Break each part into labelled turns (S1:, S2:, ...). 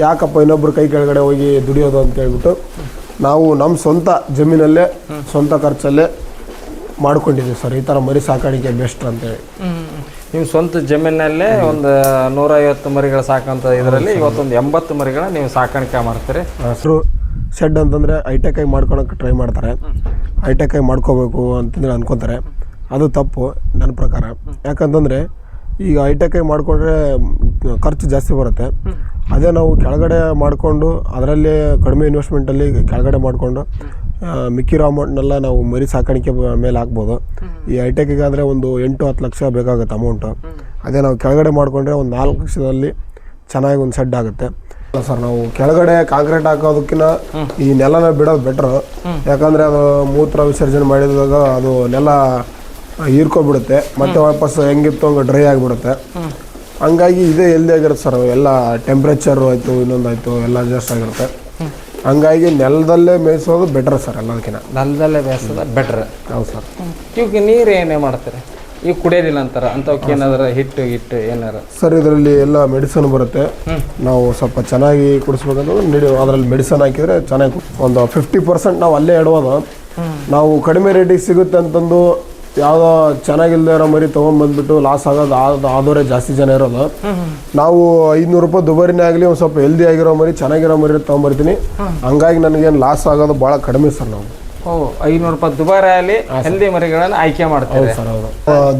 S1: ಯಾಕಪ್ಪ ಇನ್ನೊಬ್ರು ಕೈ ಕೆಳಗಡೆ ಹೋಗಿ ದುಡಿಯೋದು ಅಂತ ಹೇಳ್ಬಿಟ್ಟು ನಾವು ನಮ್ಮ ಸ್ವಂತ ಜಮೀನಲ್ಲೇ ಸ್ವಂತ ಖರ್ಚಲ್ಲೇ ಮಾಡ್ಕೊಂಡಿದ್ದೀವಿ ಸರ್. ಈ ಥರ ಮರಿ ಸಾಕಾಣಿಕೆ ಬೆಸ್ಟ್ ಅಂತೇಳಿ.
S2: ನೀವು ಸ್ವಂತ ಜಮೀನಲ್ಲೇ ಒಂದು 150 ಮರಿಗಳು ಸಾಕಂತ ಇದರಲ್ಲಿ ಇವತ್ತೊಂದು 80 ಮರಿಗಳ ನೀವು ಸಾಕಾಣಿಕೆ ಮಾಡ್ತೀರಿ.
S1: ಹಸಿರು ಶೆಡ್ ಅಂತಂದರೆ ಹೈಟೆಕಾಗಿ ಮಾಡ್ಕೊಳಕ್ಕೆ ಟ್ರೈ ಮಾಡ್ತಾರೆ. ಹೈಟೆಕಾಗಿ ಮಾಡ್ಕೋಬೇಕು ಅಂತಂದ್ರೆ ಅನ್ಕೋತಾರೆ. ಅದು ತಪ್ಪು ನನ್ನ ಪ್ರಕಾರ. ಯಾಕಂತಂದರೆ ಈಗ ಹೈಟೆಕಾಗಿ ಮಾಡಿಕೊಂಡ್ರೆ ಖರ್ಚು ಜಾಸ್ತಿ ಬರುತ್ತೆ. ಅದೇ ನಾವು ಕೆಳಗಡೆ ಮಾಡಿಕೊಂಡು ಅದರಲ್ಲೇ ಕಡಿಮೆ ಇನ್ವೆಸ್ಟ್ಮೆಂಟಲ್ಲಿ ಕೆಳಗಡೆ ಮಾಡಿಕೊಂಡು ಮಿಕ್ಕಿರೋ ಅಮೌಂಟ್ನೆಲ್ಲ ನಾವು ಮರಿ ಸಾಕಾಣಿಕೆ ಮೇಲೆ ಹಾಕ್ಬೋದು. ಈ ಹೈಟೆಕಿಗೆ ಆದರೆ ಒಂದು 8-10 ಲಕ್ಷ ಬೇಕಾಗುತ್ತೆ ಅಮೌಂಟು. ಅದೇ ನಾವು ಕೆಳಗಡೆ ಮಾಡಿಕೊಂಡ್ರೆ ಒಂದು 4 ಲಕ್ಷದಲ್ಲಿ ಚೆನ್ನಾಗಿ ಒಂದು ಸೆಡ್ ಆಗುತ್ತೆ ಸರ್. ನಾವು ಕೆಳಗಡೆ ಕಾಂಕ್ರೀಟ್ ಹಾಕೋದಕ್ಕಿಂತ ಈ ನೆಲನ ಬಿಡೋದು ಬೆಟ್ರು. ಯಾಕಂದರೆ ಅದು ಮೂತ್ರ ವಿಸರ್ಜನೆ ಮಾಡಿದಾಗ ಅದು ನೆಲ ಹೀರ್ಕೊಬಿಡುತ್ತೆ, ಮತ್ತೆ ವಾಪಸ್ ಹೆಂಗಿತ್ತು ಹಂಗೆ ಡ್ರೈ ಆಗಿಬಿಡುತ್ತೆ. ಹಂಗಾಗಿ ಇದೇ ಹೆಲ್ದಿ ಆಗಿರುತ್ತೆ ಸರ್. ಎಲ್ಲ ಟೆಂಪ್ರೇಚರು ಆಯಿತು, ಇನ್ನೊಂದಾಯಿತು, ಎಲ್ಲ ಅಡ್ಜಸ್ಟ್ ಆಗಿರುತ್ತೆ. ಹಂಗಾಗಿ ನೆಲದಲ್ಲೇ ಮೇಯಿಸೋದು ಬೆಟ್ರ್ ಸರ್. ಎಲ್ಲದಕ್ಕಿಂತ
S2: ನೆಲದಲ್ಲೇ ಬೇಯಿಸೋದು ಬೆಟ್ರ್.
S1: ಹೌದು ಸರ್.
S2: ಇವಕ್ಕೆ ನೀರು ಏನೇ ಮಾಡ್ತಾರೆ? ಈಗ ಕುಡಿಯೋದಿಲ್ಲ ಅಂತಾರೆ ಅಂಥವಕ್ಕೆ ಏನಾದ್ರು ಹಿಟ್ಟು ಏನಾರು
S1: ಸರ್? ಇದರಲ್ಲಿ ಎಲ್ಲ ಮೆಡಿಸನ್ ಬರುತ್ತೆ. ನಾವು ಸ್ವಲ್ಪ ಚೆನ್ನಾಗಿ ಕುಡಿಸ್ಬೇಕಂದ್ರೆ ಅದರಲ್ಲಿ ಮೆಡಿಸನ್ ಹಾಕಿದರೆ ಚೆನ್ನಾಗಿ ಒಂದು 50% ನಾವು ಅಲ್ಲೇ ಇಡುವುದು. ನಾವು ಕಡಿಮೆ ರೇಟಿಗೆ ಸಿಗುತ್ತೆ ಅಂತಂದು ಯಾವುದೋ ಚೆನ್ನಾಗಿಲ್ಲದೆ ಇರೋ ಮರಿ ತೊಗೊಂಡ್ಬಂದ್ಬಿಟ್ಟು ಲಾಸ್ ಆಗೋದು ಆದವರೇ ಜಾಸ್ತಿ ಜನ ಇರೋದು. ನಾವು 500 ರೂಪಾಯಿ ದುಬಾರಿನೇ ಆಗಲಿ ಒಂದು ಸ್ವಲ್ಪ ಹೆಲ್ದಿ ಆಗಿರೋ ಮರಿ, ಚೆನ್ನಾಗಿರೋ ಮರಿ ತೊಗೊಂಬರ್ತೀನಿ. ಹಂಗಾಗಿ ನನಗೇನು ಲಾಸ್ ಆಗೋದು ಭಾಳ ಕಡಿಮೆ ಸರ್. ನಾವು
S2: 500 ರೂಪಾಯಿ ದುಬಾರಿ ಆಗಲಿ ಹೆಲ್ದಿ ಮರಿಗಳನ್ನು ಆಯ್ಕೆ ಮಾಡ್ತೀವಿ
S1: ಸರ್. ಹೌದು.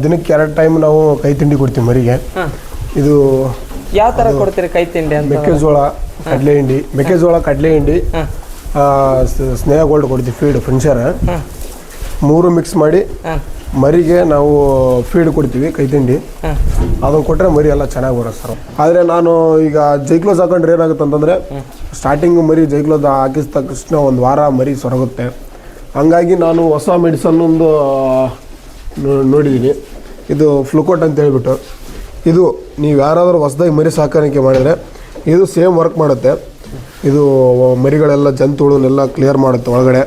S1: ದಿನಕ್ಕೆ 2 ಟೈಮ್ ನಾವು ಕೈ ತಿಂಡಿ ಕೊಡ್ತೀವಿ ಮರಿಗೆ. ಇದು
S2: ಯಾವ ಥರ ಕೊಡ್ತೀರಿ ಕೈ ತಿಂಡಿ ಅಂತ?
S1: ಮೆಕ್ಕೆಜೋಳ, ಕಡಲೆ ಹಿಂಡಿ, ಸ್ನೇಹ ಗೋಲ್ಡ್ ಕೊಡ್ತೀವಿ ಫೀಡ್, ಫಿನ್ಷರ್ 3 ಮಿಕ್ಸ್ ಮಾಡಿ ಮರಿಗೆ ನಾವು ಫೀಡ್ ಕೊಡ್ತೀವಿ, ಕೈ ತಿಂಡಿ. ಅದನ್ನು ಕೊಟ್ಟರೆ ಮರಿ ಎಲ್ಲ ಚೆನ್ನಾಗಿ ಬರುತ್ತೆ ಸರ್. ಆದರೆ ನಾನು ಈಗ ಜೈಕ್ಲೋಸ್ ಹಾಕೊಂಡ್ರೆ ಏನಾಗುತ್ತೆ ಅಂತಂದರೆ ಸ್ಟಾರ್ಟಿಂಗು ಮರಿ ಜೈಕ್ಲೋಸ್ ಹಾಕಿದ ತಕ್ಷಣ 1 ವಾರ ಮರಿ ಸೊರಗುತ್ತೆ. ಹಂಗಾಗಿ ನಾನು ಹೊಸ ಮೆಡಿಸನ್ ಒಂದು ನೋಡಿದ್ದೀನಿ. ಇದು ಫ್ಲುಕೋಟ್ ಅಂತ ಹೇಳ್ಬಿಟ್ಟು. ಇದು ನೀವು ಯಾರಾದರೂ ಹೊಸದಾಗಿ ಮರಿ ಸಾಕಾಣಿಕೆ ಮಾಡಿದರೆ ಇದು ಸೇಮ್ ವರ್ಕ್ ಮಾಡುತ್ತೆ. ಇದು ಮರಿಗಳೆಲ್ಲ ಜಂತುಗಳನ್ನೆಲ್ಲ ಕ್ಲಿಯರ್ ಮಾಡುತ್ತೆ ಒಳಗಡೆ.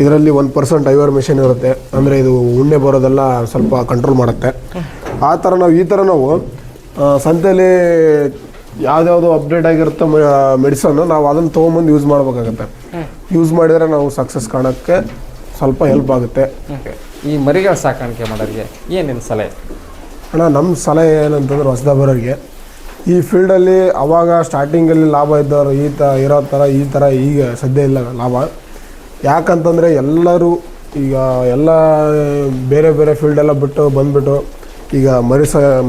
S1: ಇದರಲ್ಲಿ 1% ಐವರ್ ಮೆಷಿನ್ ಇರುತ್ತೆ. ಅಂದರೆ ಇದು ಉಣ್ಣೆ ಬರೋದೆಲ್ಲ ಸ್ವಲ್ಪ ಕಂಟ್ರೋಲ್ ಮಾಡುತ್ತೆ. ಆ ಥರ ನಾವು ಸಂತೆಯಲ್ಲಿ ಯಾವುದ್ಯಾವುದೋ ಅಪ್ಡೇಟ್ ಆಗಿರುತ್ತೆ ಮೆಡಿಸನ್ನು, ನಾವು ಅದನ್ನು ತೊಗೊಂಬಂದು ಯೂಸ್ ಮಾಡಬೇಕಾಗತ್ತೆ. ಯೂಸ್ ಮಾಡಿದರೆ ನಾವು ಸಕ್ಸಸ್ ಕಾಣೋಕ್ಕೆ ಸ್ವಲ್ಪ ಹೆಲ್ಪ್ ಆಗುತ್ತೆ.
S2: ಈ ಮರಿಗಳ ಸಾಕಾಣಿಕೆ ಮಾಡೋರಿಗೆ ಏನೇನು ಸಲಹೆ?
S1: ಅಣ್ಣ, ನಮ್ಮ ಸಲಹೆ ಏನಂತಂದ್ರೆ ಹೊಸದಾಗಿ ಬರೋರಿಗೆ ಈ ಫೀಲ್ಡಲ್ಲಿ ಅವಾಗ ಸ್ಟಾರ್ಟಿಂಗಲ್ಲಿ ಲಾಭ ಇದ್ದವರು ಇರೋ ಥರ ಈ ಥರ ಈಗ ಸದ್ಯ ಇಲ್ಲ ಲಾಭ. ಯಾಕಂತಂದರೆ ಎಲ್ಲರೂ ಈಗ ಎಲ್ಲ ಬೇರೆ ಬೇರೆ ಫೀಲ್ಡೆಲ್ಲ ಬಂದುಬಿಟ್ಟು ಈಗ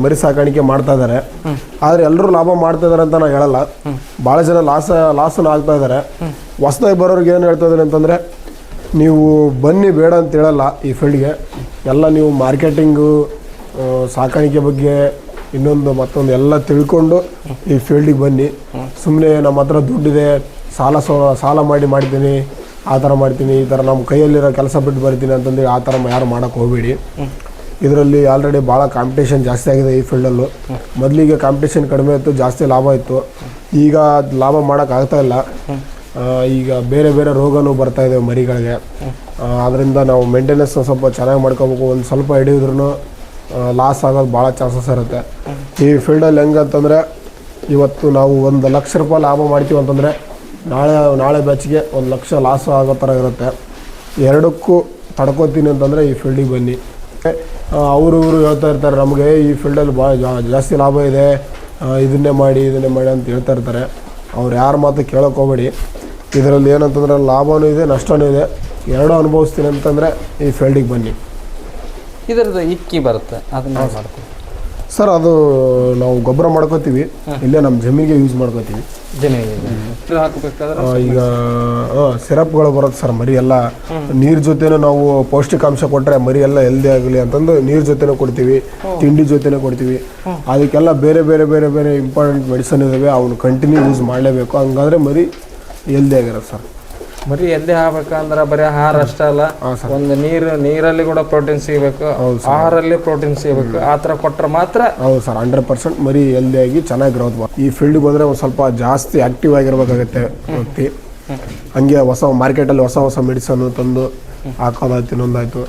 S1: ಮರಿ ಸಾಕಾಣಿಕೆ ಮಾಡ್ತಾ ಇದ್ದಾರೆ. ಆದರೆ ಎಲ್ಲರೂ ಲಾಭ ಮಾಡ್ತಾ ಇದ್ದಾರೆ ಅಂತ ನಾನು ಹೇಳಲ್ಲ. ಭಾಳ ಜನ ಲಾಸನ್ನು ಆಗ್ತಾ ಇದ್ದಾರೆ. ಹೊಸದಾಗಿ ಬರೋರಿಗೆ ಏನು ಹೇಳ್ತಾ ಇದ್ದಾರೆ ಅಂತಂದರೆ, ನೀವು ಬನ್ನಿ ಬೇಡ ಅಂತ ಹೇಳಲ್ಲ ಈ ಫೀಲ್ಡ್ಗೆ. ಎಲ್ಲ ನೀವು ಮಾರ್ಕೆಟಿಂಗು, ಸಾಕಾಣಿಕೆ ಬಗ್ಗೆ ಮತ್ತೊಂದು ಎಲ್ಲ ತಿಳ್ಕೊಂಡು ಈ ಫೀಲ್ಡಿಗೆ ಬನ್ನಿ. ಸುಮ್ಮನೆ ನಮ್ಮ ಹತ್ರ ದುಡ್ಡಿದೆ, ಸಾಲ ಮಾಡ್ತೀನಿ, ಆ ಥರ ಮಾಡ್ತೀನಿ, ಈ ಥರ ನಮ್ಮ ಕೈಯಲ್ಲಿರೋ ಕೆಲಸ ಬಿಟ್ಟು ಬರ್ತೀನಿ ಅಂತಂದು ಆ ಥರ ಯಾರು ಮಾಡೋಕ್ಕೆ ಹೋಗಬೇಡಿ. ಇದರಲ್ಲಿ ಆಲ್ರೆಡಿ ಭಾಳ ಕಾಂಪಿಟೇಷನ್ ಜಾಸ್ತಿ ಆಗಿದೆ ಈ ಫೀಲ್ಡಲ್ಲೂ. ಮೊದಲಿಗೆ ಕಾಂಪಿಟೇಷನ್ ಕಡಿಮೆ ಇತ್ತು, ಜಾಸ್ತಿ ಲಾಭ ಇತ್ತು. ಈಗ ಲಾಭ ಮಾಡೋಕ್ಕಾಗ್ತಾ ಇಲ್ಲ. ಈಗ ಬೇರೆ ಬೇರೆ ರೋಗನೂ ಬರ್ತಾಯಿದೆ ಮರಿಗಳಿಗೆ. ಅದರಿಂದ ನಾವು ಮೇಂಟೆನೆನ್ಸ್ ಸ್ವಲ್ಪ ಚೆನ್ನಾಗಿ ಮಾಡ್ಕೋಬೇಕು. ಒಂದು ಸ್ವಲ್ಪ ಹಿಡಿಯೋದ್ರೂ ಲಾಸ್ ಆಗೋದು ಭಾಳ ಚಾನ್ಸಸ್ ಇರುತ್ತೆ ಈ ಫೀಲ್ಡಲ್ಲಿ. ಹೆಂಗಂತಂದರೆ ಇವತ್ತು ನಾವು 1 ಲಕ್ಷ ರೂಪಾಯಿ ಲಾಭ ಮಾಡ್ತೀವಿ ಅಂತಂದರೆ ನಾಳೆ ಬ್ಯಾಚ್ಗೆ 1 ಲಕ್ಷ ಲಾಸ್ ಆಗೋ ಥರ ಇರುತ್ತೆ. ಎರಡಕ್ಕೂ ತಡ್ಕೋತೀನಿ ಅಂತಂದರೆ ಈ ಫೀಲ್ಡಿಗೆ ಬನ್ನಿ. ಅವರು ಹೇಳ್ತಾ ಇರ್ತಾರೆ ನಮಗೆ ಈ ಫೀಲ್ಡಲ್ಲಿ ಭಾಳ ಜಾಸ್ತಿ ಲಾಭ ಇದೆ, ಇದನ್ನೇ ಮಾಡಿ ಅಂತ ಹೇಳ್ತಾ ಇರ್ತಾರೆ. ಅವ್ರು ಯಾರ ಮಾತು ಕೇಳೋಕೆ ಹೋಗಬೇಡಿ. ಇದರಲ್ಲಿ ಏನಂತಂದರೆ ಲಾಭವೂ ಇದೆ, ನಷ್ಟವೂ ಇದೆ. ಎರಡೂ ಅನುಭವಿಸ್ತೀನಿ ಅಂತಂದರೆ ಈ ಫೀಲ್ಡಿಗೆ ಬನ್ನಿ.
S2: ಇದರದ್ದು ಇಕ್ಕಿ ಬರುತ್ತೆ, ಅದನ್ನ ಮಾಡ್ತೀವಿ
S1: ಸರ್. ಅದು ನಾವು ಗೊಬ್ಬರ ಮಾಡ್ಕೋತೀವಿ, ಇಲ್ಲೇ ನಮ್ಮ ಜಮೀನಿಗೆ ಯೂಸ್ ಮಾಡ್ಕೋತೀವಿ.
S2: ಹಾಕಬೇಕಾದ್ರೆ
S1: ಈಗ ಸಿರಪ್ಗಳು ಬರುತ್ತೆ ಸರ್. ಮರಿ ಎಲ್ಲ ನೀರು ಜೊತೆನೂ ನಾವು ಪೌಷ್ಟಿಕಾಂಶ ಕೊಟ್ಟರೆ ಮರಿ ಎಲ್ಲ ಹೆಲ್ದಿ ಆಗಲಿ ಅಂತಂದು ನೀರು ಜೊತೆನೂ ಕೊಡ್ತೀವಿ, ತಿಂಡಿ ಜೊತೆನೂ ಕೊಡ್ತೀವಿ. ಅದಕ್ಕೆಲ್ಲ ಬೇರೆ ಬೇರೆ ಬೇರೆ ಬೇರೆ ಇಂಪಾರ್ಟೆಂಟ್ ಮೆಡಿಸನ್ ಇದ್ದಾವೆ, ಅವನು ಕಂಟಿನ್ಯೂ ಯೂಸ್ ಮಾಡಲೇಬೇಕು. ಹಂಗಾದ್ರೆ ಮರಿ ಹೆಲ್ದಿ ಆಗಿರುತ್ತೆ ಸರ್.
S2: ಮರಿ ಹೆಲ್ದಿ ಆಗ್ಬೇಕಂದ್ರೆ ಬರೀ ಆಹಾರ ಅಷ್ಟೇ ಅಲ್ಲ, ಒಂದು ನೀರಲ್ಲಿ ಕೂಡ ಪ್ರೋಟೀನ್ ಸಿಗಬೇಕು, ಆಹಾರಲ್ಲಿ ಪ್ರೋಟೀನ್ ಸಿಗಬೇಕು. ಆ ಥರ ಕೊಟ್ಟರೆ ಮಾತ್ರ.
S1: ಹೌದು ಸರ್, 100% ಮರಿ ಹೆಲ್ದಿಯಾಗಿ ಚೆನ್ನಾಗಿ ಗ್ರೋತ್ ಮಾಡಿ. ಈ ಫೀಲ್ಡ್ಗೆ ಬಂದರೆ ಒಂದು ಸ್ವಲ್ಪ ಜಾಸ್ತಿ ಆ್ಯಕ್ಟಿವ್ ಆಗಿರ್ಬೇಕಾಗತ್ತೆ ವ್ಯಕ್ತಿ. ಹಂಗೆ ಮಾರ್ಕೆಟಲ್ಲಿ ಹೊಸ ಮೆಡಿಸನ್ನು ತಂದು ಹಾಕೋದಾಯ್ತು, ಇನ್ನೊಂದಾಯಿತು.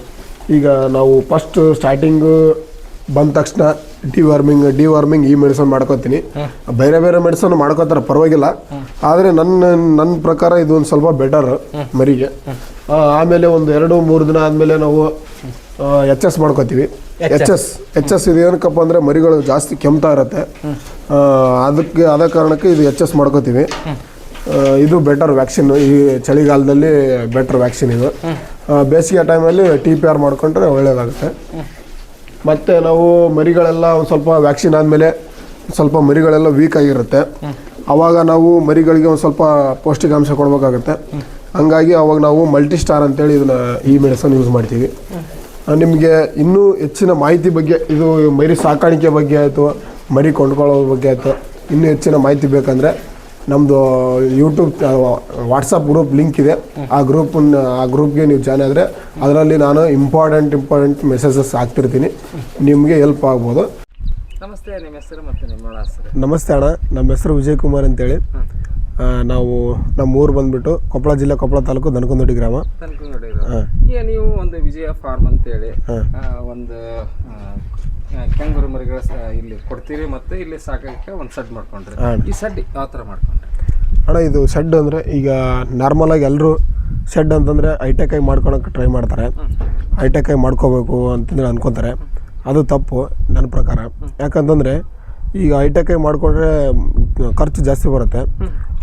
S1: ಈಗ ನಾವು ಫಸ್ಟ್ ಸ್ಟಾರ್ಟಿಂಗು ಬಂದ ತಕ್ಷಣ ಡಿವಾರ್ಮಿಂಗ್ ಈ ಮೆಡಿಸನ್ ಮಾಡ್ಕೋತೀನಿ. ಬೇರೆ ಬೇರೆ ಮೆಡಿಸನ್ ಮಾಡ್ಕೋತಾರೆ ಪರವಾಗಿಲ್ಲ, ಆದರೆ ನನ್ನ ಪ್ರಕಾರ ಇದು ಒಂದು ಸ್ವಲ್ಪ ಬೆಟರ್ ಮರಿಗೆ. ಆಮೇಲೆ ಒಂದು 2-3 ದಿನ ಆದಮೇಲೆ ನಾವು HS ಮಾಡ್ಕೋತೀವಿ. HS ಇದು ಏನಕ್ಕಪ್ಪ ಅಂದರೆ ಮರಿಗಳು ಜಾಸ್ತಿ ಕೆಮ್ತಾ ಇರುತ್ತೆ, ಅದೇ ಕಾರಣಕ್ಕೆ ಇದು HS ಮಾಡ್ಕೋತೀವಿ. ಇದು ಬೆಟರ್ ವ್ಯಾಕ್ಸಿನ್, ಈ ಚಳಿಗಾಲದಲ್ಲಿ ಬೆಟರ್ ವ್ಯಾಕ್ಸಿನ್ ಇದು. ಬೇಸಿಗೆ ಟೈಮಲ್ಲಿ TPR ಮಾಡ್ಕೊಂಡ್ರೆ ಒಳ್ಳೆಯದಾಗುತ್ತೆ. ಮತ್ತು ನಾವು ಮರಿಗಳೆಲ್ಲ ಒಂದು ಸ್ವಲ್ಪ ವ್ಯಾಕ್ಸಿನ್ ಆದಮೇಲೆ ಸ್ವಲ್ಪ ಮರಿಗಳೆಲ್ಲ ವೀಕ್ ಆಗಿರುತ್ತೆ, ಆವಾಗ ನಾವು ಮರಿಗಳಿಗೆ ಒಂದು ಸ್ವಲ್ಪ ಪೌಷ್ಟಿಕಾಂಶ ಕೊಡಬೇಕಾಗುತ್ತೆ. ಹಂಗಾಗಿ ಅವಾಗ ನಾವು ಮಲ್ಟಿಸ್ಟಾರ್ ಅಂತೇಳಿ ಈ ಮೆಡಿಸನ್ ಯೂಸ್ ಮಾಡ್ತೀವಿ. ನಿಮಗೆ ಇನ್ನೂ ಹೆಚ್ಚಿನ ಮಾಹಿತಿ ಬಗ್ಗೆ, ಇದು ಮರಿ ಸಾಕಾಣಿಕೆ ಬಗ್ಗೆ ಆಯಿತು, ಮರಿ ಕೊಂಡ್ಕೊಳ್ಳೋ ಬಗ್ಗೆ ಆಯಿತು, ಇನ್ನೂ ಹೆಚ್ಚಿನ ಮಾಹಿತಿ ಬೇಕಂದರೆ ನಮ್ಮದು ಯೂಟ್ಯೂಬ್ ವಾಟ್ಸಪ್ ಗ್ರೂಪ್ ಲಿಂಕ್ ಇದೆ. ಆ ಗ್ರೂಪ್ಗೆ ನೀವು ಜಾಯ್ನ್ ಆದರೆ ಅದರಲ್ಲಿ ನಾನು ಇಂಪಾರ್ಟೆಂಟ್ ಮೆಸೇಜಸ್ ಹಾಕ್ತಿರ್ತೀನಿ, ನಿಮಗೆ ಹೆಲ್ಪ್ ಆಗ್ಬೋದು.
S2: ನಮಸ್ತೆ, ನಿಮ್ಮ ಹೆಸರು ಮತ್ತು ನಿಮ್ಮ ಹೆಸರು?
S1: ನಮಸ್ತೆ ಅಣ್ಣ, ನಮ್ಮ ಹೆಸರು ವಿಜಯ್ ಕುಮಾರ್ ಅಂತೇಳಿ. ನಮ್ಮ ಊರು ಬಂದುಬಿಟ್ಟು ಕೊಪ್ಪಳ ಜಿಲ್ಲೆ, ಕೊಪ್ಪಳ ತಾಲೂಕು, ದನಕನದೊಡ್ಡಿ ಗ್ರಾಮ.
S2: ಈಗ ನೀವು ಒಂದು ವಿಜಯ ಫಾರ್ಮ್ ಅಂತೇಳಿ ಒಂದು ಕೆಂಗೂರು ಮರಿಗಳ ಇಲ್ಲಿ ಕೊಡ್ತೀರಿ ಮತ್ತು ಇಲ್ಲಿ ಸಾಕಕ್ಕೆ ಒಂದು ಸೆಡ್ ಮಾಡ್ಕೊಂಡ್ರಿ. ಈ ಸೆಡ್ ಯಾವ ಥರ ಮಾಡ್ಕೊಂಡ್ರಿ
S1: ಅಣ್ಣ? ಇದು ಶೆಡ್ ಅಂದರೆ ಈಗ ನಾರ್ಮಲಾಗಿ ಎಲ್ಲರೂ ಶೆಡ್ ಅಂತಂದರೆ ಹೈಟೆಕಾಗಿ ಮಾಡ್ಕೊಳಕ್ಕೆ ಟ್ರೈ ಮಾಡ್ತಾರೆ, ಹೈಟೆಕಾಗಿ ಮಾಡ್ಕೋಬೇಕು ಅಂತಂದ್ರೆ ಅನ್ಕೋತಾರೆ. ಅದು ತಪ್ಪು ನನ್ನ ಪ್ರಕಾರ. ಯಾಕಂತಂದರೆ ಈಗ ಹೈಟೆಕಾಗಿ ಮಾಡಿಕೊಂಡ್ರೆ ಖರ್ಚು ಜಾಸ್ತಿ ಬರುತ್ತೆ.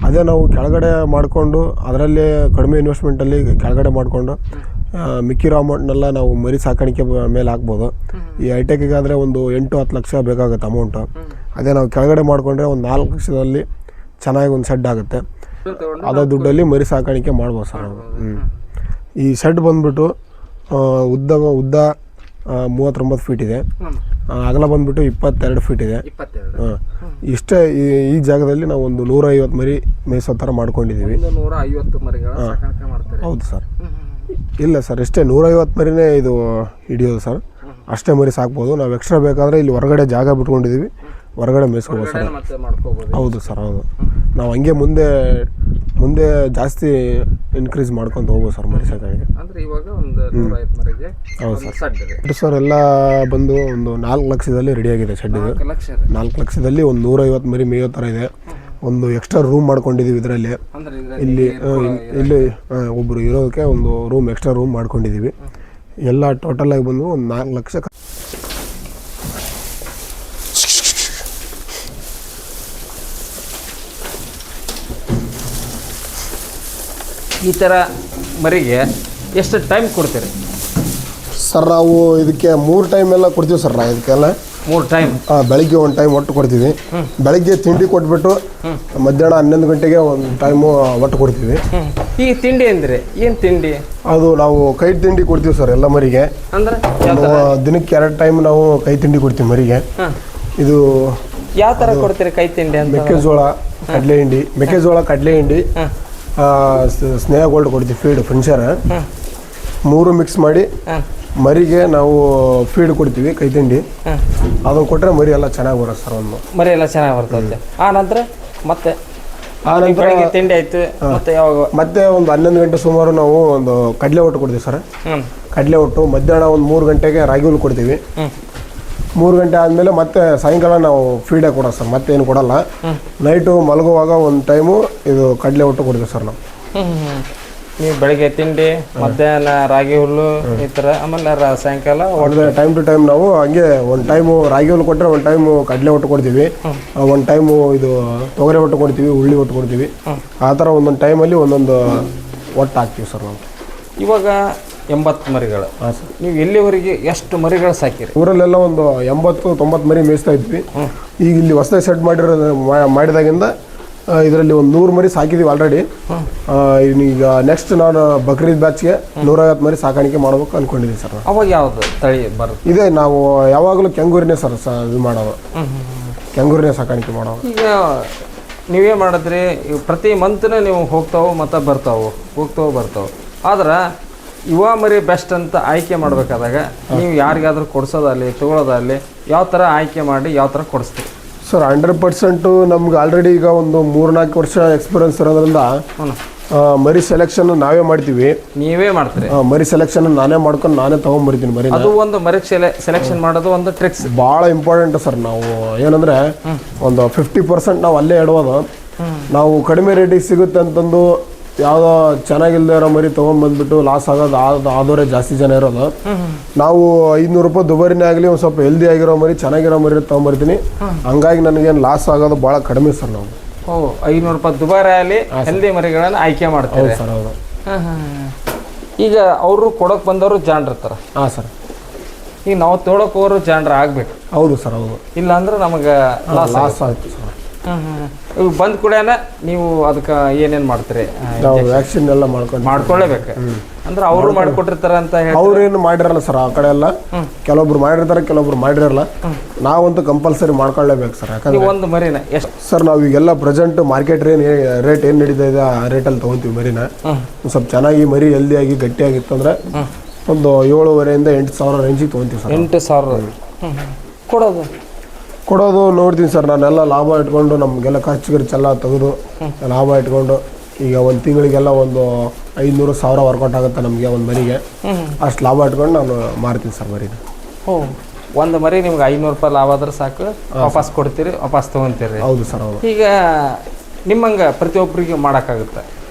S1: ಅದೇ ನಾವು ಕೆಳಗಡೆ ಮಾಡಿಕೊಂಡು ಅದರಲ್ಲೇ ಕಡಿಮೆ ಇನ್ವೆಸ್ಟ್ಮೆಂಟಲ್ಲಿ ಕೆಳಗಡೆ ಮಾಡಿಕೊಂಡು ಮಿಕ್ಕಿರೋ ಅಮೌಂಟ್ನೆಲ್ಲ ನಾವು ಮರಿ ಸಾಕಾಣಿಕೆ ಮೇಲೆ ಹಾಕ್ಬೋದು. ಈ ಹೈಟೆಕ್ಗಾದರೆ ಒಂದು 8-10 ಲಕ್ಷ ಬೇಕಾಗುತ್ತೆ ಅಮೌಂಟು. ಅದೇ ನಾವು ಕೆಳಗಡೆ ಮಾಡಿಕೊಂಡ್ರೆ ಒಂದು 4 ಲಕ್ಷದಲ್ಲಿ ಚೆನ್ನಾಗಿ ಒಂದು ಶೆಡ್ ಆಗುತ್ತೆ. ಅದೇ ದುಡ್ಡಲ್ಲಿ ಮರಿ ಸಾಕಾಣಿಕೆ ಮಾಡ್ಬೋದು ಸರ್ ನಾವು. ಈ ಶೆಡ್ ಬಂದುಬಿಟ್ಟು ಉದ್ದ 39 ಫೀಟ್ ಇದೆ, ಅಗಲ ಬಂದುಬಿಟ್ಟು 22 ಫೀಟ್ ಇದೆ. ಇಷ್ಟೇ ಈ ಜಾಗದಲ್ಲಿ ನಾವು ಒಂದು 150 ಮರಿ ಮೇಯಿಸೋ ಥರ ಮಾಡ್ಕೊಂಡಿದ್ದೀವಿ.
S2: 150 ಮರಿಗಳ ಸಾಕಾಣಿಕೆ ಮಾಡ್ತಾರೆ?
S1: ಹೌದು ಸರ್. ಇಲ್ಲ ಸರ್, ಇಷ್ಟೇ 150 ಮರಿನೇ ಇದು ಹಿಡಿಯೋದು ಸರ್, ಅಷ್ಟೇ ಮರಿ ಸಾಕ್ಬೋದು. ನಾವು ಎಕ್ಸ್ಟ್ರಾ ಬೇಕಾದರೆ ಇಲ್ಲಿ ಹೊರಗಡೆ ಜಾಗ ಬಿಟ್ಕೊಂಡಿದ್ದೀವಿ, ಹೊರಗಡೆ ಮೇಯಿಸ್ಕೋಬೋದು ಸರ್. ಹೌದು ಸರ್, ಹೌದು. ನಾವು ಹಂಗೆ ಮುಂದೆ ಜಾಸ್ತಿ ಇನ್ಕ್ರೀಸ್ ಮಾಡ್ಕೊಂಡು ಹೋಗ್ಬೋದು ಸರ್ ಮರಿ ಸಾಕಾಣಿಕೆ. ಹೌದು ಸರ್. ಸರ್ ಎಲ್ಲ ಬಂದು ಒಂದು 4 ಲಕ್ಷದಲ್ಲಿ ರೆಡಿಯಾಗಿದೆ ಶೆಡ್ ಇದು. 4 ಲಕ್ಷದಲ್ಲಿ ಒಂದು 150 ಮರಿ ಮೇಯೋ ಥರ ಇದೆ. ಒಂದು ಎಕ್ಸ್ಟ್ರಾ ರೂಮ್ ಮಾಡ್ಕೊಂಡಿದ್ದೀವಿ ಇದರಲ್ಲಿ. ಇಲ್ಲಿ ಒಬ್ಬರು ಇರೋದಕ್ಕೆ ಒಂದು ಎಕ್ಸ್ಟ್ರಾ ರೂಮ್ ಮಾಡ್ಕೊಂಡಿದ್ದೀವಿ. ಎಲ್ಲ ಟೋಟಲಾಗಿ ಬಂದು ಒಂದು 4 ಲಕ್ಷ.
S2: ಈ ಥರ ಮರಿಗೆ ಎಷ್ಟು ಟೈಮ್ ಕೊಡ್ತೀರಿ
S1: ಸರ್? ನಾವು ಇದಕ್ಕೆ 3 ಟೈಮ್ ಎಲ್ಲ ಕೊಡ್ತೀವಿ ಸರ್. ನಾವು ಇದಕ್ಕೆಲ್ಲ
S2: 3 ಟೈಮ್.
S1: ಬೆಳಿಗ್ಗೆ ಒಂದು ಟೈಮ್ ಒಟ್ಟು ಕೊಡ್ತೀವಿ. ಬೆಳಗ್ಗೆ ತಿಂಡಿ ಕೊಟ್ಬಿಟ್ಟು ಮಧ್ಯಾಹ್ನ 11 ಗಂಟೆಗೆ ಒಂದು ಟೈಮು ಒಟ್ಟು ಕೊಡ್ತೀವಿ.
S2: ಈ ತಿಂಡಿ ಅಂದರೆ ಏನು ತಿಂಡಿ?
S1: ಅದು ನಾವು ಕೈ ತಿಂಡಿ ಕೊಡ್ತೀವಿ ಸರ್ ಎಲ್ಲ ಮರಿಗೆ.
S2: ಅಂದರೆ
S1: ದಿನಕ್ಕೆ 2 ಟೈಮ್ ನಾವು ಕೈ ತಿಂಡಿ ಕೊಡ್ತೀವಿ ಮರಿಗೆ. ಇದು
S2: ಯಾವ ಥರ ಕೊಡ್ತೀರಿ ಕೈ ತಿಂಡಿ ಅಂತ?
S1: ಮೆಕ್ಕೆಜೋಳ, ಕಡಲೆ ಹಿಂಡಿ, ಸ್ನೇಹ ಗೋಲ್ಡ್ ಕೊಡ್ತೀವಿ, ಫೀಡ್ ಫಿನ್ಷರ್ 3 ಮಿಕ್ಸ್ ಮಾಡಿ ಮರಿಗೆ ನಾವು ಫೀಡ್ ಕೊಡ್ತೀವಿ, ಕೈ ತಿಂಡಿ. ಅದನ್ನು ಕೊಟ್ಟರೆ ಮರಿ ಎಲ್ಲ ಚೆನ್ನಾಗಿ ಬರುತ್ತೆ ಸರ್. ಒಂದು
S2: ಮರಿ ಎಲ್ಲ ಚೆನ್ನಾಗಿ ಬರ್ತದೆ. ಆ ನಂತರ ಮತ್ತೆ ತಿಂಡಿ ಆಯ್ತು,
S1: ಮತ್ತೆ ಒಂದು 11 ಗಂಟೆ ಸುಮಾರು ನಾವು ಒಂದು ಕಡಲೆ ಒಟ್ಟು ಕೊಡ್ತೀವಿ ಸರ್. ಕಡಲೆ ಒಟ್ಟು ಮಧ್ಯಾಹ್ನ ಒಂದು 3 ಗಂಟೆಗೆ ರಾಗಿ ಹುಲ್ಲು ಕೊಡ್ತೀವಿ. 3 ಗಂಟೆ ಆದಮೇಲೆ ಮತ್ತೆ ಸಾಯಂಕಾಲ ನಾವು ಫೀಡೇ ಕೊಡೋದು ಸರ್, ಮತ್ತೇನು ಕೊಡಲ್ಲ. ನೈಟು ಮಲಗುವಾಗ ಒಂದು ಟೈಮು ಇದು ಕಡಲೆ ಒಟ್ಟು ಕೊಡ್ತೀವಿ ಸರ್ ನಾವು.
S2: ನೀವು ಬೆಳಗ್ಗೆ ತಿಂಡಿ, ಮಧ್ಯಾಹ್ನ ರಾಗಿ ಹುಲ್ಲು ಈ ಥರ, ಆಮೇಲೆ ಸಾಯಂಕಾಲ
S1: ಟೈಮ್ ಟು ಟೈಮ್ ನಾವು ಹಂಗೆ ಒಂದು ಟೈಮು ರಾಗಿ ಹುಲ್ಲು ಕೊಟ್ಟರೆ ಒಂದು ಟೈಮು ಕಡಲೆ ಒಟ್ಟು ಕೊಡ್ತೀವಿ, ಒಂದು ಟೈಮು ಇದು ತೊಗರೆ ಒಟ್ಟು ಕೊಡ್ತೀವಿ, ಹುಳ್ಳಿ ಒಟ್ಟು ಕೊಡ್ತೀವಿ. ಆ ಥರ ಒಂದೊಂದು ಟೈಮಲ್ಲಿ ಒಂದೊಂದು ಒಟ್ಟು ಹಾಕ್ತೀವಿ ಸರ್ ನಾವು.
S2: ಇವಾಗ 80 ಮರಿಗಳು.
S1: ಹಾಂ ಸರ್.
S2: ನೀವು ಎಲ್ಲಿವರೆಗೆ ಎಷ್ಟು ಮರಿಗಳು ಸಾಕಿರಿ?
S1: ಊರಲ್ಲೆಲ್ಲ ಒಂದು 80-90 ಮರಿ ಮೇಯಿಸ್ತಾ ಇದ್ವಿ. ಈಗ ಇಲ್ಲಿ ಹೊಸದಾಗಿ ಸೆಟ್ ಮಾಡಿದಾಗಿಂದ ಇದರಲ್ಲಿ ಒಂದು 100 ಮರಿ ಸಾಕಿದ್ದೀವಿ ಆಲ್ರೆಡಿ. ಈಗ ನೆಕ್ಸ್ಟ್ ನಾನು ಬಕ್ರೀದ್ ಬ್ಯಾಚ್ಗೆ 150 ಮರಿ ಸಾಕಾಣಿಕೆ ಮಾಡ್ಬೇಕು ಅಂದ್ಕೊಂಡಿದ್ದೀವಿ ಸರ್.
S2: ಅವಾಗ ಯಾವುದು ತಳಿ ಬರುತ್ತೆ?
S1: ಇದೇ ನಾವು ಯಾವಾಗಲೂ ಕೆಂಗೂರಿನೇ ಸರ್ ಇದು ಮಾಡೋದು, ಕೆಂಗೂರಿನೇ ಸಾಕಾಣಿಕೆ ಮಾಡೋದು.
S2: ಈಗ ನೀವೇ ಮಾಡಿದ್ರಿ, ಪ್ರತಿ ಮಂತ್ನೇ ನೀವು ಹೋಗ್ತಾವೆ ಬರ್ತಾವೆ. ಆದ್ರೆ ಯುವ ಮರಿ ಬೆಸ್ಟ್ ಅಂತ ಆಯ್ಕೆ ಮಾಡಬೇಕಾದಾಗ ನೀವು ಯಾರಿಗಾದ್ರೂ ಕೊಡಿಸೋದಲ್ಲಿ ತೊಗೊಳೋದಲ್ಲಿ ಯಾವ ಥರ ಆಯ್ಕೆ ಮಾಡಿ ಯಾವ ಥರ ಕೊಡಿಸ್ತೀವಿ
S1: ಸರ್ 100% ನಮ್ಗೆ ಆಲ್ರೆಡಿ ಈಗ ಒಂದು 3-4 ವರ್ಷ ಎಕ್ಸ್ಪೀರಿಯನ್ಸ್ ಇರೋದ್ರಿಂದ ಮರಿ ಸೆಲೆಕ್ಷನ್ ನಾವೇ ಮಾಡ್ತೀವಿ.
S2: ನೀವೇ ಮಾಡ್ತೀರಿ?
S1: ಮರಿ ಸೆಲೆಕ್ಷನ್ ನಾನೇ ಮಾಡ್ಕೊಂಡು ನಾನೇ ತೊಗೊಂಡ್ಬರ್ತೀನಿ ಮರಿ.
S2: ಅದು ಒಂದು ಮರಿ ಸೆಲೆಕ್ಷನ್ ಮಾಡೋದು ಒಂದು ಟ್ರಿಕ್ಸ್
S1: ಭಾಳ ಇಂಪಾರ್ಟೆಂಟ್ ಸರ್. ನಾವು ಏನಂದರೆ ಒಂದು 50% ನಾವು ಅಲ್ಲೇ ಇಡೋದು. ನಾವು ಕಡಿಮೆ ರೇಟಿಗೆ ಸಿಗುತ್ತೆ ಅಂತಂದು ಯಾವುದೋ ಚೆನ್ನಾಗಿಲ್ಲದೆ ಇರೋ ಮರಿ ತೊಗೊಂಡ್ಬಂದ್ಬಿಟ್ಟು ಲಾಸ್ ಆಗೋದು ಆದವರೇ ಜಾಸ್ತಿ ಜನ ಇರೋದು. ನಾವು 500 ರೂಪಾಯಿ ದುಬಾರಿನೇ ಆಗಲಿ ಒಂದು ಸ್ವಲ್ಪ ಹೆಲ್ದಿ ಆಗಿರೋ ಮರಿ ಚೆನ್ನಾಗಿರೋ ಮರಿ ತೊಗೊಂಬರ್ತೀನಿ. ಹಂಗಾಗಿ ನನಗೇನು ಲಾಸ್ ಆಗೋದು ಭಾಳ ಕಡಿಮೆ ಸರ್. ನಾವು
S2: 500 ರೂಪಾಯಿ ದುಬಾರಿ ಆಗಲಿ ಹೆಲ್ದಿ ಮರಿಗಳನ್ನು ಆಯ್ಕೆ ಮಾಡ್ತೀವಿ
S1: ಸರ್. ಹೌದು.
S2: ಈಗ ಅವರು ಕೊಡೋಕೆ ಬಂದವರು ಜಾಣ್ರಿರ್ತಾರೆ.
S1: ಹಾಂ ಸರ್.
S2: ಈಗ ನಾವು ತೊಗೊಳಕ್ಕೆ ಹೋಗೋರು ಜಾಣ್ರ ಆಗ್ಬೇಕು.
S1: ಹೌದು ಸರ್. ಹೌದು.
S2: ಇಲ್ಲ ಅಂದ್ರೆ ನಮಗೆ
S1: ಲಾಸ್ ಆಯ್ತು ಸರ್.
S2: ಈಗ ಬಂದ ಕೂಡೇನ ನೀವು ಅದಕ್ಕೆ ಏನೇನು ಮಾಡ್ತೀರಿ?
S1: ವ್ಯಾಕ್ಸಿನ್ ಎಲ್ಲ
S2: ಮಾಡ್ಕೊಳ್ಳೇಬೇಕು. ಅಂದ್ರೆ ಅವರು ಮಾಡಿಕೊಟ್ಟಿರ್ತಾರೆ ಅಂತ ಹೇಳಿ
S1: ಅವ್ರೇನು ಮಾಡಿರಲ್ಲ ಸರ್. ಆ ಕಡೆ ಎಲ್ಲ ಕೆಲವೊಬ್ರು ಮಾಡಿರ್ತಾರೆ, ಕೆಲವೊಬ್ರು ಮಾಡಿರಲ್ಲ. ನಾವಂತೂ ಕಂಪಲ್ಸರಿ ಮಾಡ್ಕೊಳ್ಳೇಬೇಕು ಸರ್. ಯಾಕಂದ್ರೆ
S2: ಒಂದು ಮರಿನ ಎಷ್ಟು
S1: ಸರ್ ನಾವು ಈಗೆಲ್ಲ ಪ್ರೆಸೆಂಟ್ ಮಾರ್ಕೆಟ್ ರೇಟ್ ಏನು ನಡೀತಾ ಇದೆ ಆ ರೇಟಲ್ಲಿ ತೊಗೊತೀವಿ ಮರಿನ. ಸ್ವಲ್ಪ ಚೆನ್ನಾಗಿ ಮರಿ ಹೆಲ್ದಿಯಾಗಿ ಗಟ್ಟಿಯಾಗಿತ್ತು ಅಂದರೆ ಒಂದು 7,500 ಇಂದ 8,000 ರೇಂಜಿಗೆ ತೊಗೊತೀವಿ ಸರ್.
S2: 8,000
S1: ಕೊಡೋದು ನೋಡ್ತೀನಿ ಸರ್. ನಾನೆಲ್ಲ ಲಾಭ ಇಟ್ಕೊಂಡು ನಮಗೆಲ್ಲ ಖರ್ಚುಗೆಲ್ಲ ತೆಗೆದು ಲಾಭ ಇಟ್ಕೊಂಡು ಈಗ ಒಂದು ತಿಂಗಳಿಗೆಲ್ಲ ಒಂದು 500,000 ವರ್ಕೌಟ್ ಆಗುತ್ತೆ ನಮಗೆ ಒಂದು ಮರಿಗೆ. ಅಷ್ಟು ಲಾಭ ಇಟ್ಕೊಂಡು ನಾನು ಮಾರ್ತೀನಿ ಸರ್ ಮರಿನ.
S2: ಒಂದು ಮರಿ ನಿಮ್ಗೆ 500 ರೂಪಾಯಿ ಲಾಭ ಆದ್ರೆ ಸಾಕು, ವಾಪಸ್ ಕೊಡ್ತೀರಿ, ವಾಪಸ್ ತೊಗೊತೀರಿ.
S1: ಹೌದು ಸರ್. ಹೌದು.
S2: ಈಗ ನಿಮ್ಮಂಗೆ ಪ್ರತಿಯೊಬ್ಬರಿಗೆ ಮಾಡೋಕ್ಕಾಗುತ್ತೆ?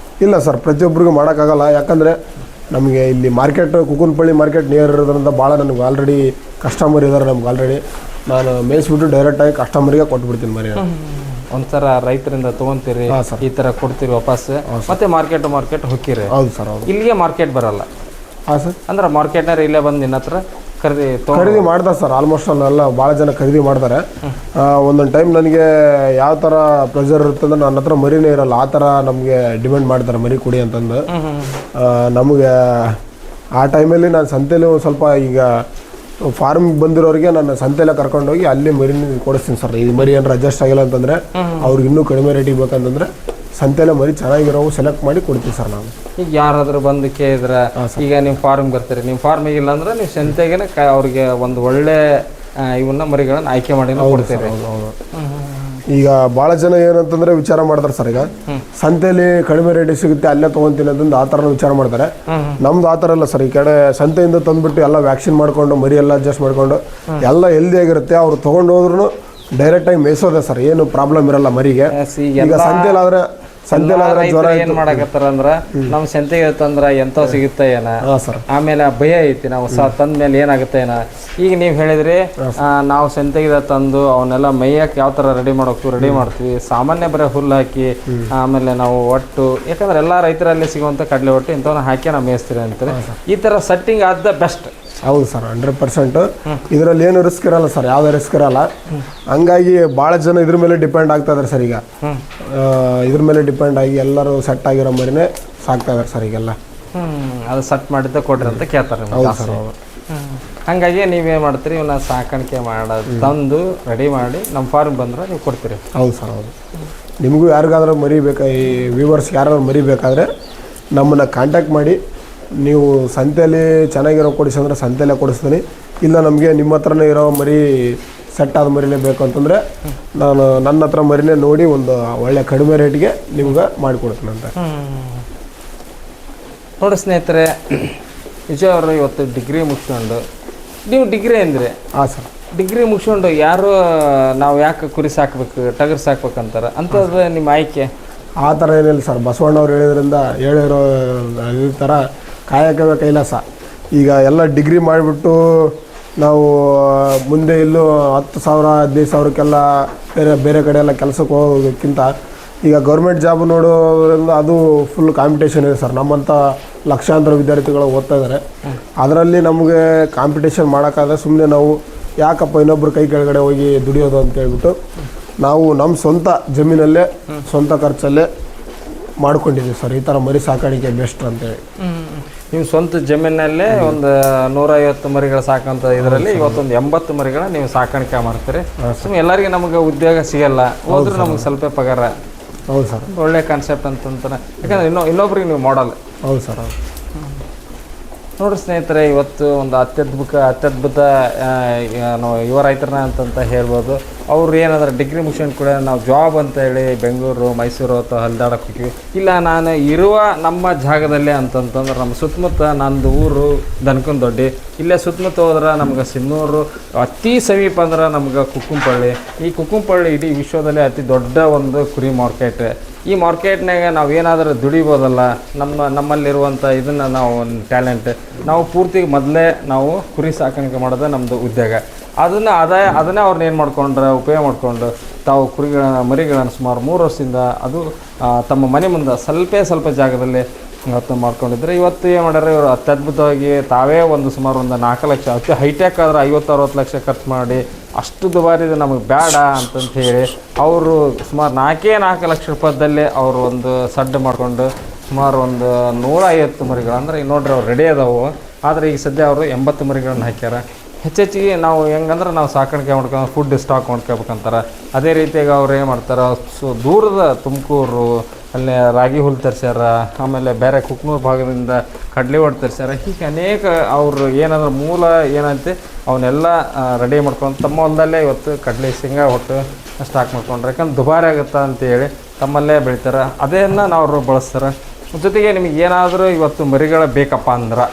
S1: ಇಲ್ಲ ಸರ್, ಪ್ರತಿಯೊಬ್ಬರಿಗೂ ಮಾಡೋಕ್ಕಾಗಲ್ಲ. ಯಾಕಂದರೆ ನಮಗೆ ಇಲ್ಲಿ ಮಾರ್ಕೆಟ್ ಕುಕುನ್ಪಳ್ಳಿ ಮಾರ್ಕೆಟ್ ನಿಯರ್ ಇರೋದ್ರಿಂದ ಭಾಳ ನನಗೆ ಆಲ್ರೆಡಿ ಕಸ್ಟಮರ್ ಇದ್ದಾರೆ. ನಮ್ಗೆ ಆಲ್ರೆಡಿ ನಾನು ಮೇಯಿಸ್ಬಿಟ್ಟು ಡೈರೆಕ್ಟಾಗಿ ಕಸ್ಟಮರ್ಗೆ ಕೊಟ್ಬಿಡ್ತೀನಿ ಮರಿ.
S2: ಒಂಥರ ರೈತರಿಂದ ತೊಗೊತೀರಿ, ಈ ಥರ ಕೊಡ್ತೀರಿ ವಾಪಸ್, ಮತ್ತೆ ಮಾರ್ಕೆಟ್ ಹೋಗ್ತೀರಿ.
S1: ಹೌದು ಸರ್. ಹೌದು.
S2: ಇಲ್ಲಿಗೆ ಮಾರ್ಕೆಟ್ ಬರಲ್ಲ?
S1: ಹಾಂ ಸರ್.
S2: ಅಂದ್ರೆ ಮಾರ್ಕೆಟ್ನಾರ ಇಲ್ಲೇ ಬಂದು ನಿನ್ನ ಹತ್ರ
S1: ಖರೀದಿ ಮಾಡ್ತಾರೆ ಸರ್. ಆಲ್ಮೋಸ್ಟ್ ಅಲ್ಲೆಲ್ಲ ಭಾಳ ಜನ ಖರೀದಿ ಮಾಡ್ತಾರೆ. ಒಂದೊಂದು ಟೈಮ್ ನನಗೆ ಯಾವ ಥರ ಪ್ರೆಷರ್ ಇರುತ್ತೆ ಅಂದ್ರೆ ನನ್ನ ಹತ್ರ ಮರಿನೇ ಇರಲ್ಲ. ಆ ಥರ ನಮಗೆ ಡಿಮ್ಯಾಂಡ್ ಮಾಡ್ತಾರೆ ಮರಿ ಕೊಡಿ ಅಂತಂದು. ನಮಗೆ ಆ ಟೈಮಲ್ಲಿ ನಾನು ಸಂತೆಯಲ್ಲಿ ಒಂದು ಸ್ವಲ್ಪ ಈಗ ಫಾರ್ಮಿಗೆ ಬಂದಿರೋರಿಗೆ ನಾನು ಸಂತೆಯಲ್ಲೇ ಕರ್ಕೊಂಡೋಗಿ ಅಲ್ಲಿ ಮರಿನ ಕೊಡಿಸ್ತೀನಿ ಸರ್. ಈ ಮರಿ ಏನಾರು ಅಡ್ಜಸ್ಟ್ ಆಗಿಲ್ಲ ಅಂತಂದರೆ ಅವ್ರಿಗೆ ಇನ್ನೂ ಕಡಿಮೆ ರೇಟಿಗೆ ಬೇಕಂತಂದರೆ ಸಂತೆಯಲ್ಲೇ ಮರಿ ಚೆನ್ನಾಗಿರೋವು ಸೆಲೆಕ್ಟ್ ಮಾಡಿ ಕೊಡ್ತೀನಿ ಸರ್ ನಾನು.
S2: ಈಗ ಯಾರಾದರೂ ಬಂದು ಕೇಳಿದ್ರೆ, ಈಗ ನೀವು ಫಾರ್ಮ್ ಬರ್ತೀರಿ, ನಿಮ್ಮ ಫಾರ್ಮಿಗೆ ಇಲ್ಲ ಅಂದ್ರೆ ನೀವು ಸಂತೆಗೆ ಅವ್ರಿಗೆ ಒಂದು ಒಳ್ಳೆ ಇವನ್ನ ಮರಿಗಳನ್ನು ಆಯ್ಕೆ ಮಾಡಿ ಕೊಡ್ತೀರಿ.
S1: ಈಗ ಭಾಳ ಜನ ಏನಂತಂದ್ರೆ ವಿಚಾರ ಮಾಡ್ತಾರೆ ಸರ್. ಈಗ ಸಂತೆಯಲ್ಲಿ ಕಡಿಮೆ ರೇಟಿಗೆ ಸಿಗುತ್ತೆ ಅಲ್ಲೇ ತೊಗೊತೀನಿ ಅಂತಂದು ಆ ಥರ ವಿಚಾರ ಮಾಡ್ತಾರೆ. ನಮ್ದು ಆ ಥರ ಇಲ್ಲ ಸರ್. ಈ ಕಡೆ ಸಂತೆಯಿಂದ ತಂದುಬಿಟ್ಟು ಎಲ್ಲ ವ್ಯಾಕ್ಸಿನ್ ಮಾಡ್ಕೊಂಡು ಮರಿ ಎಲ್ಲ ಅಡ್ಜಸ್ಟ್ ಮಾಡ್ಕೊಂಡು ಎಲ್ಲ ಹೆಲ್ದಿ ಆಗಿರುತ್ತೆ. ಅವ್ರು ತೊಗೊಂಡು ಹೋದ್ರೂ ಡೈರೆಕ್ಟಾಗಿ ಮೇಯಿಸೋದೆ ಸರ್. ಏನು ಪ್ರಾಬ್ಲಮ್ ಇರಲ್ಲ ಮರಿಗೆ. ಈಗ ಸಂತೆಲಾದ್ರೆ
S2: ಜ್ವರ ಏನ್ ಮಾಡಕತ್ತಾರ ಅಂದ್ರ ನಮ್ ಸಂತೆಗೆ ತಂದ್ರ ಎಂತ ಸಿಗುತ್ತೆ ಏನ, ಆಮೇಲೆ ಭಯ ಐತಿ ನಾವು ತಂದ ಮೇಲೆ ಏನಾಗುತ್ತೆ ಏನ. ಈಗ ನೀವ್ ಹೇಳಿದ್ರಿ ನಾವು ಸಂತೆಗೆ ತಂದು ಅವನ್ನೆಲ್ಲ ಮೈಯಕ್ಕೆ ಯಾವ ತರ ರೆಡಿ ಮಾಡ್ತೀವಿ. ಸಾಮಾನ್ಯ ಬರೀ ಹುಲ್ಲು ಹಾಕಿ ಆಮೇಲೆ ನಾವು ಒಟ್ಟು, ಯಾಕಂದ್ರೆ ಎಲ್ಲಾ ರೈತರಲ್ಲಿ ಸಿಗುವಂತ ಕಡಲೆ ಒಟ್ಟು ಇಂಥವನ್ನ ಹಾಕಿ ನಾವು ಮೇಯಿಸ್ತೀವಿ ಅಂತಾರೆ. ಈ ತರ ಸೆಟ್ಟಿಂಗ್ ಆದ ಬೆಸ್ಟ್.
S1: ಹೌದು ಸರ್, 100%. ಇದರಲ್ಲಿ ಏನು ರಿಸ್ಕ್ ಇರಲ್ಲ ಸರ್, ಯಾವುದೇ ರಿಸ್ಕ್ ಇರಲ್ಲ. ಹಂಗಾಗಿ ಭಾಳ ಜನ ಇದ್ರ ಮೇಲೆ ಡಿಪೆಂಡ್ ಆಗ್ತಾ ಇದಾರೆ ಸರ್. ಈಗ ಇದ್ರ ಮೇಲೆ ಡಿಪೆಂಡ್ ಆಗಿ ಎಲ್ಲರೂ ಸೆಟ್ ಆಗಿರೋ ಮರಿನೇ ಸಾಕ್ತಾ ಇದಾರೆ ಸರ್ ಈಗೆಲ್ಲ.
S2: ಅದು ಸೆಟ್ ಮಾಡಿದ್ದ ಕೊಡ್ರಿ ಅಂತ ಕೇಳ್ತಾರೆ.
S1: ಹೌದು ಸರ್.
S2: ಹಂಗಾಗಿ ನೀವೇನು ಮಾಡ್ತೀರಿ, ಇವನ್ನ ಸಾಕಾಣಿಕೆ ಮಾಡೋದು ತಂದು ರೆಡಿ ಮಾಡಿ ನಮ್ಮ ಫಾರ್ಮ್ ಬಂದ್ರೆ ನೀವು ಕೊಡ್ತೀರಿ.
S1: ಹೌದು ಸರ್. ಹೌದು. ನಿಮಗೂ ಯಾರಿಗಾದ್ರೂ ಮರಿ ಬೇಕಾ, ಈ ವ್ಯೂವರ್ಸ್ಗೆ ಯಾರಾದ್ರೂ ಮರಿ ಬೇಕಾದರೆ ನಮ್ಮನ್ನು ಕಾಂಟ್ಯಾಕ್ಟ್ ಮಾಡಿ. ನೀವು ಸಂತೆಯಲ್ಲಿ ಚೆನ್ನಾಗಿರೋ ಕೊಡಿಸಿ ಅಂದರೆ ಸಂತೆಯಲ್ಲೇ ಕೊಡಿಸ್ತೀನಿ. ಇಲ್ಲ ನಮಗೆ ನಿಮ್ಮ ಹತ್ರನೇ ಇರೋ ಮರಿ ಸೆಟ್ ಆದ ಮರಿನೇ ಬೇಕು ಅಂತಂದರೆ ನಾನು ನನ್ನ ಹತ್ರ ಮರಿನೇ ನೋಡಿ ಒಂದು ಒಳ್ಳೆ ಕಡಿಮೆ ರೇಟ್ಗೆ ನಿಮ್ಗೆ ಮಾಡಿಕೊಡ್ತೀನಿ ಅಂತ.
S2: ನೋಡಿ ಸ್ನೇಹಿತರೆ, ವಿಜಯ್ ಅವರು ಇವತ್ತು ಡಿಗ್ರಿ ಮುಗಿಸ್ಕೊಂಡು, ನೀವು ಡಿಗ್ರಿ ಅಂದರೆ
S1: ಹಾಂ ಸರ್,
S2: ಡಿಗ್ರಿ ಮುಗಿಸ್ಕೊಂಡು ಯಾರು ನಾವು ಯಾಕೆ ಕುರಿ ಸಾಕ್ಬೇಕು, ಟಗರು ಸಾಕ್ಬೇಕಂತಾರೆ ಅಂಥದ್ದು ನಿಮ್ಮ ಆಯ್ಕೆ?
S1: ಆ ಥರ ಏನಿಲ್ಲ ಸರ್. ಬಸವಣ್ಣವ್ರು ಹೇಳಿರೋ ಈ ಥರ ಕಾಯಕವೇ ಕೈಲಾಸ. ಈಗ ಎಲ್ಲ ಡಿಗ್ರಿ ಮಾಡಿಬಿಟ್ಟು ನಾವು ಮುಂದೆ ಇಲ್ಲೂ 10,000 15,000ಕ್ಕೆಲ್ಲ ಬೇರೆ ಕಡೆ ಎಲ್ಲ ಕೆಲಸಕ್ಕೆ ಹೋಗೋದಕ್ಕಿಂತ ಈಗ ಗೌರ್ಮೆಂಟ್ ಜಾಬ್ ನೋಡೋದ್ರಿಂದ ಅದು ಫುಲ್ ಕಾಂಪಿಟೇಷನ್ ಇದೆ ಸರ್. ನಮ್ಮಂಥ ಲಕ್ಷಾಂತರ ವಿದ್ಯಾರ್ಥಿಗಳು ಓದ್ತಾ ಇದ್ದಾರೆ. ಅದರಲ್ಲಿ ನಮಗೆ ಕಾಂಪಿಟೇಷನ್ ಮಾಡೋಕ್ಕಾದ್ರೆ ಸುಮ್ಮನೆ ನಾವು ಯಾಕಪ್ಪ ಇನ್ನೊಬ್ಬರು ಕೈ ಕೆಳಗಡೆ ಹೋಗಿ ದುಡಿಯೋದು ಅಂತ ಹೇಳ್ಬಿಟ್ಟು ನಾವು ನಮ್ಮ ಸ್ವಂತ ಜಮೀನಲ್ಲೇ ಸ್ವಂತ ಖರ್ಚಲ್ಲೇ ಮಾಡ್ಕೊಂಡಿದ್ದೀವಿ ಸರ್. ಈ ಥರ ಮರಿ ಸಾಕಾಣಿಕೆ ಬೆಸ್ಟ್ ಅಂತೇಳಿ.
S2: ನೀವು ಸ್ವಂತ ಜಮೀನಲ್ಲೇ ಒಂದು 150 ಮರಿಗಳು ಸಾಕಂತ ಇದರಲ್ಲಿ ಇವತ್ತೊಂದು 80 ಮರಿಗಳ ನೀವು ಸಾಕಾಣಿಕೆ ಮಾಡ್ತೀರಿ. ಸುಮ್ಮನೆ ಎಲ್ಲರಿಗೆ ನಮಗೆ ಉದ್ಯೋಗ ಸಿಗಲ್ಲ, ಹೋದ್ರೂ ನಮಗೆ ಸ್ವಲ್ಪ ಪಗಾರ.
S1: ಹೌದು ಸರ್.
S2: ಒಳ್ಳೆ ಕಾನ್ಸೆಪ್ಟ್ ಅಂತಂತಾರೆ. ಯಾಕಂದರೆ ಇನ್ನೊಬ್ರಿಗೆ ನೀವು ಮಾಡಲ್ಲ.
S1: ಹೌದು ಸರ್. ಹೌದು.
S2: ನೋಡ್ರಿ ಸ್ನೇಹಿತರೆ, ಇವತ್ತು ಒಂದು ಅತ್ಯದ್ಭುತ ಯುವ ರೈತರನ್ನ ಅಂತ ಹೇಳ್ಬೋದು. ಅವ್ರು ಏನಾದ್ರೆ ಡಿಗ್ರಿ ಮುಗಿಸ್ಕೊಂಡು ಕೂಡ ನಾವು ಜಾಬ್ ಅಂತ ಹೇಳಿ ಬೆಂಗಳೂರು ಮೈಸೂರು ಅಥವಾ ಹಲ್ದಾಡಕ್ಕೆ ಹೋಗ್ತೀವಿ. ಇಲ್ಲ ನಾನು ಇರುವ ನಮ್ಮ ಜಾಗದಲ್ಲೇ ಅಂತಂತಂದ್ರೆ ನಮ್ಮ ಸುತ್ತಮುತ್ತ ನಂದು ಊರು ದನಕನದೊಡ್ಡಿ, ಇಲ್ಲೇ ಸುತ್ತಮುತ್ತ ಹೋದ್ರೆ ನಮ್ಗೆ ಸಿನ್ನೂರು, ಅತಿ ಸಮೀಪ ಅಂದ್ರೆ ನಮ್ಗೆ ಕುಕ್ಕುಂಪಳ್ಳಿ. ಈ ಕುಕ್ಕುಂಪಳ್ಳಿ ಇಡೀ ವಿಶ್ವದಲ್ಲೇ ಅತಿ ದೊಡ್ಡ ಒಂದು ಕುರಿ ಮಾರ್ಕೆಟ್. ಈ ಮಾರ್ಕೆಟ್ನಾಗ ನಾವು ಏನಾದರೂ ದುಡಿಬೋದಲ್ಲ, ನಮ್ಮಲ್ಲಿರುವಂಥ ಇದನ್ನು ನಾವು ಟ್ಯಾಲೆಂಟ್ ನಾವು ಪೂರ್ತಿ ಮೊದಲೇ ನಾವು ಕುರಿ ಸಾಕಾಣಿಕೆ ಮಾಡೋದು ನಮ್ಮದು ಉದ್ಯೋಗ. ಅದನ್ನೇ ಅವ್ರನ್ನ ಏನು ಮಾಡ್ಕೊಂಡ್ರೆ ಉಪಯೋಗ ಮಾಡಿಕೊಂಡು ತಾವು ಮರಿಗಳನ್ನು ಸುಮಾರು 3 ವರ್ಷದಿಂದ ಅದು ತಮ್ಮ ಮನೆ ಮುಂದೆ ಸ್ವಲ್ಪ ಜಾಗದಲ್ಲಿ ಇವತ್ತು ಮಾಡ್ಕೊಂಡಿದ್ರೆ ಇವತ್ತು ಏನು ಮಾಡ್ಯಾರ ಇವರು ಅತ್ಯದ್ಭುತವಾಗಿ ತಾವೇ ಸುಮಾರು ಒಂದು 4 ಲಕ್ಷ, ಅತಿ ಹೈಟೆಕ್ ಆದರೆ 50-60 ಲಕ್ಷ ಖರ್ಚು ಮಾಡಿ ಅಷ್ಟು ದುಬಾರಿ ನಮಗೆ ಬೇಡ ಅಂತಂತ ಹೇಳಿ ಅವರು ಸುಮಾರು 4 ಲಕ್ಷ ರೂಪಾಯಿದಲ್ಲಿ ಅವರು ಒಂದು ಸಡ್ಡು ಮಾಡಿಕೊಂಡು ಸುಮಾರು ಒಂದು 150 ಮರಿಗಳು ಅಂದರೆ ಈಗ ನೋಡ್ರಿ ಅವ್ರು ರೆಡಿ ಅದಾವು. ಆದರೆ ಈಗ ಸದ್ಯ ಅವರು 80 ಮರಿಗಳನ್ನು ಹಾಕ್ಯಾರ. ಹೆಚ್ಚೆಚ್ಚಿಗೆ ನಾವು ಹೆಂಗಂದ್ರೆ ನಾವು ಸಾಕಾಣಿಕೆ ಮಾಡ್ಕೊಂಡು ಫುಡ್ ಸ್ಟಾಕ್ ಮಾಡ್ಕೋಬೇಕಂತಾರೆ. ಅದೇ ರೀತಿಯಾಗಿ ಅವ್ರು ಏನು ಮಾಡ್ತಾರೆ, ದೂರದ ತುಮಕೂರು ಅಲ್ಲೇ ರಾಗಿ ಹುಲ್ಲು ತರಿಸ್ಯಾರ, ಆಮೇಲೆ ಬೇರೆ ಕುಕ್ನೂರು ಭಾಗದಿಂದ ಕಡಲೆ ಒಟ್ಟು ತರಿಸ್ಯಾರ. ಹೀಗೆ ಅನೇಕ ಅವರು ಏನಾದ್ರು ಮೂಲ ಏನಂತೆ ಅವನ್ನೆಲ್ಲ ರೆಡಿ ಮಾಡ್ಕೊಂಡು ತಮ್ಮ ಹೊಲದಲ್ಲೇ ಇವತ್ತು ಕಡಲೆ ಶೇಂಗಾ ಒಟ್ಟು ಸ್ಟಾಕ್ ಮಾಡ್ಕೊಂಡ್ರೆ, ಯಾಕಂದ್ರೆ ದುಬಾರಿ ಆಗುತ್ತಾ ಅಂತೇಳಿ ತಮ್ಮಲ್ಲೇ ಬೆಳಿತಾರೆ. ಅದನ್ನು ನಾವು ಬಳಸ್ತಾರೆ. ಜೊತೆಗೆ ನಿಮಗೆ ಏನಾದರೂ ಇವತ್ತು ಮರಿಗಳ ಬೇಕಪ್ಪ ಅಂದ್ರೆ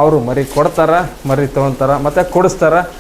S2: ಅವರು ಮರಿ ಕೊಡ್ತಾರೆ, ಮರಿ ತೊಗೊತಾರೆ ಮತ್ತು ಕೊಡಿಸ್ತಾರೆ.